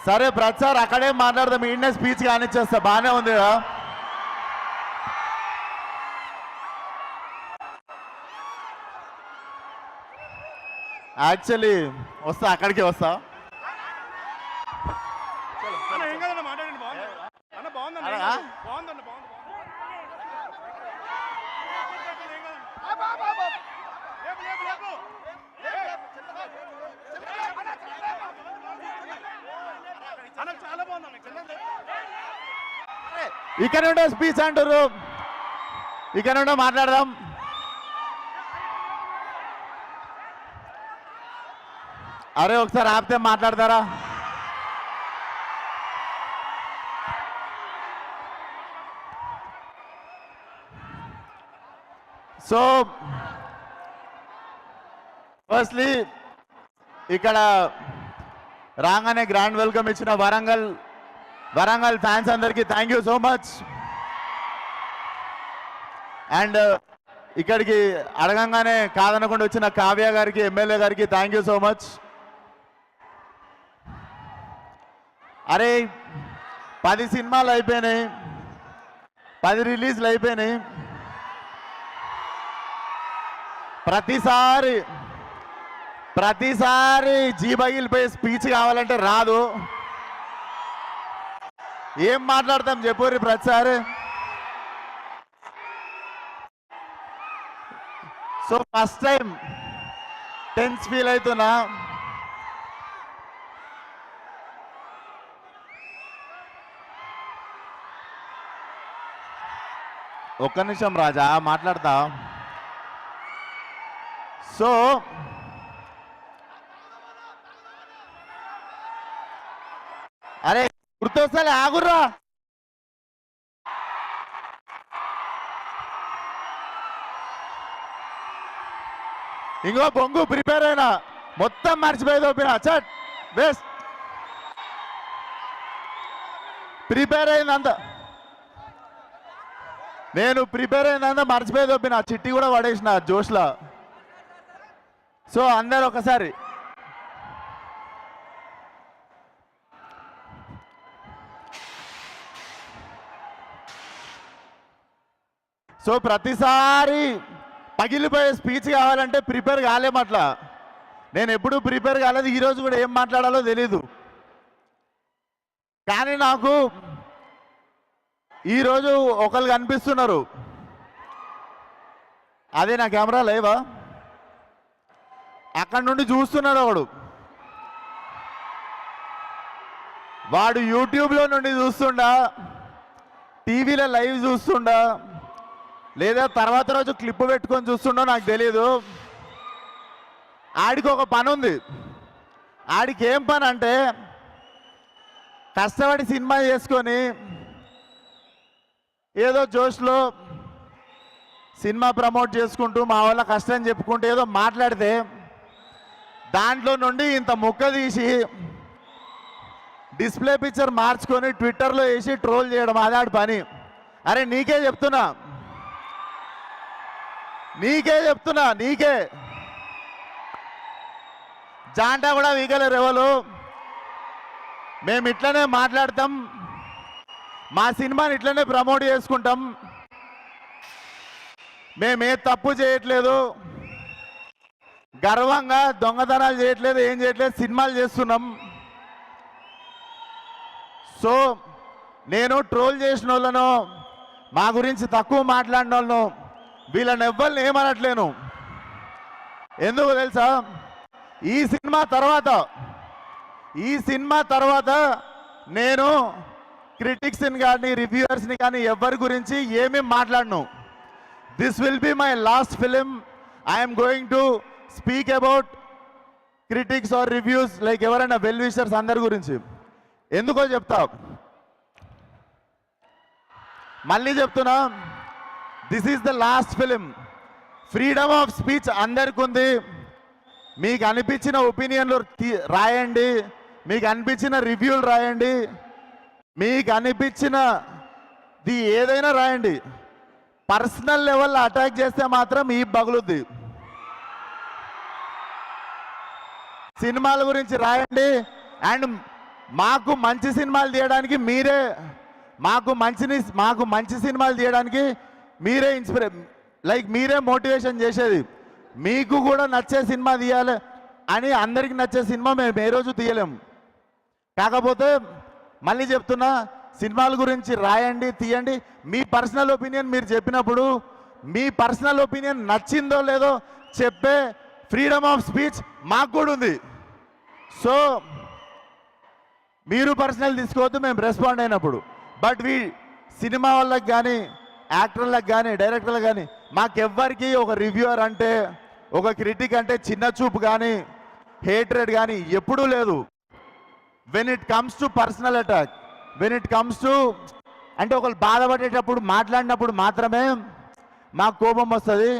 సరే ప్రచార్ అక్కడే మాట్లాడదాం, ఈయనే స్పీచ్ కానిచ్చేస్తా. బాగానే ఉంది కదా? యాక్చువల్లీ వస్తా, అక్కడికి వస్తా. ఇక్కడ ఉండే స్పీచ్ అంటారు, ఇక్కడ ఉండే మాట్లాడదాం. అరే ఒకసారి ఆపితే మాట్లాడతారా? సో ఫస్ట్లీ ఇక్కడ రాగానే గ్రాండ్ వెల్కమ్ ఇచ్చిన వరంగల్ ఫ్యాన్స్ అందరికీ thank you so much. And ఇక్కడికి అడగంగానే కాదనకుండా వచ్చిన కావ్య గారికి, ఎమ్మెల్యే గారికి థ్యాంక్ యూ సో మచ్. అరే 10 సినిమాలు అయిపోయినాయి, 10 రిలీజ్లు అయిపోయినాయి. ప్రతిసారి జీబగిలిపై స్పీచ్ కావాలంటే రాదు. ఏం మాట్లాడతాం చెప్పుర్రి ప్రతిసారి. So first time tense feel అవుతున్నా. ఒక్క నిమిషం రాజా మాట్లాడతా. సో అరే గుర్తొస్తాలే, ఆగుర్రా. ఇంకో బొంగు ప్రిపేర్ అయినా మొత్తం మర్చిపోయి తోపిన చట్ వేస్ట్. ప్రిపేర్ అయిందంతా నేను మర్చిపోయి తోపిన, చిట్టి కూడా పడేసిన జోష్లా. సో అందరు ఒకసారి ప్రతిసారి పగిలిపోయే స్పీచ్ కావాలంటే ప్రిపేర్ కాలేమట్లా. నేను ఎప్పుడూ ప్రిపేర్ కాలేదు, ఈరోజు కూడా ఏం మాట్లాడాలో తెలీదు. కానీ నాకు ఈరోజు ఒకళ్ళు కనిపిస్తున్నారు. అదే నా కెమెరా లేవా, అక్కడి నుండి చూస్తున్నాడు వాడు యూట్యూబ్లో నుండి చూస్తుండా, టీవీలో లైవ్ చూస్తుండా, లేదా తర్వాత రోజు క్లిప్ పెట్టుకొని చూస్తుండో నాకు తెలియదు. ఆడికి ఒక పని ఉంది. ఆడికి ఏం పని అంటే కష్టపడి సినిమా చేసుకొని ఏదో జోష్లో సినిమా ప్రమోట్ చేసుకుంటూ మా వాళ్ళ కష్టం చెప్పుకుంటూ ఏదో మాట్లాడితే దాంట్లో నుండి ఇంత ముక్క తీసి డిస్ప్లే పిక్చర్ మార్చుకొని ట్విట్టర్లో వేసి ట్రోల్ చేయడం అదాడి పని. అరే నీకే చెప్తున్నా నీకే జాంటా కూడా వీగలేరు ఎవరు. మేము ఇట్లనే మాట్లాడతాం, మా సినిమాని ఇట్లనే ప్రమోట్ చేసుకుంటాం. మేమే తప్పు చేయట్లేదు, గర్వంగా దొంగతనాలు చేయట్లేదు, ఏం చేయట్లేదు, సినిమాలు చేస్తున్నాం. సో నేను ట్రోల్ చేసిన వాళ్ళను, మా గురించి తక్కువ మాట్లాడిన వాళ్ళను, వీళ్ళని ఎవ్వరిని ఏమనట్లేను. ఎందుకు తెలుసా? ఈ సినిమా తర్వాత నేను క్రిటిక్స్ని కానీ రివ్యూవర్స్ని కానీ ఎవరి గురించి ఏమీ మాట్లాడను. This will be my last film. I'm going to speak about critics or reviews, like ఎవరైనా వెల్ విషర్స్ అందరి గురించి. ఎందుకో చెప్తా, మళ్ళీ చెప్తున్నా, this is the last film. Freedom of speech అందరికి ఉంది. మీకు అనిపించిన ఒపీనియన్లు రాయండి, మీకు అనిపించిన రివ్యూలు రాయండి, మీకు అనిపించినది ఏదైనా రాయండి. పర్సనల్ లెవెల్లో అటాక్ చేస్తే మాత్రం ఈ బగులుద్ది. సినిమాల గురించి రాయండి. అండ్ మాకు మంచి సినిమాలు తీయడానికి మీరే మాకు మంచి సినిమాలు తీయడానికి మీరే మీరే మోటివేషన్ చేసేది. మీకు కూడా నచ్చే సినిమా తీయాలి అని అందరికి నచ్చే సినిమా మేము ఏ రోజు తీయలేము. కాకపోతే మళ్ళీ చెప్తున్నా, సినిమాల గురించి రాయండి, తీయండి. మీ పర్సనల్ ఒపీనియన్ మీరు చెప్పినప్పుడు మీ పర్సనల్ ఒపీనియన్ నచ్చిందో లేదో చెప్పే ఫ్రీడమ్ ఆఫ్ స్పీచ్ మాకు కూడా ఉంది. సో మీరు పర్సనల్ తీసుకోవద్దు మేము రెస్పాండ్ అయినప్పుడు. బట్ సినిమా వాళ్ళకి కానీ యాక్టర్లకు కానీ డైరెక్టర్లకు కానీ మాకెవ్వరికి ఒక రివ్యూవర్ అంటే ఒక క్రిటిక్ అంటే చిన్న చూపు కానీ హేట్రెడ్ కానీ ఎప్పుడూ లేదు. When it comes to personal attack, when it comes to అంటే ఒకరు బాధపడేటప్పుడు మాట్లాడినప్పుడు మాత్రమే మాకు కోపం వస్తుంది.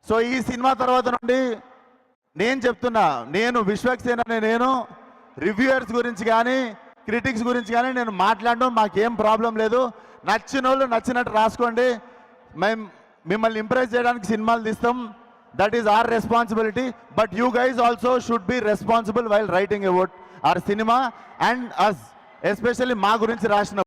సో ఈ సినిమా తర్వాత నుండి నేను చెప్తున్నా, నేను విశ్వక్సేన్ అనే నేను రివ్యూయర్స్ గురించి కానీ క్రిటిక్స్ గురించి కానీ నేను మాట్లాడడం మాకేం ప్రాబ్లం లేదు. నచ్చిన వాళ్ళు నచ్చినట్టు రాసుకోండి. మేము మిమ్మల్ని ఇంప్రెస్ చేయడానికి సినిమాలు తీస్తాం. That is our responsibility. But you guys also should be responsible while writing about our cinema and us, especially మా గురించి రాసిన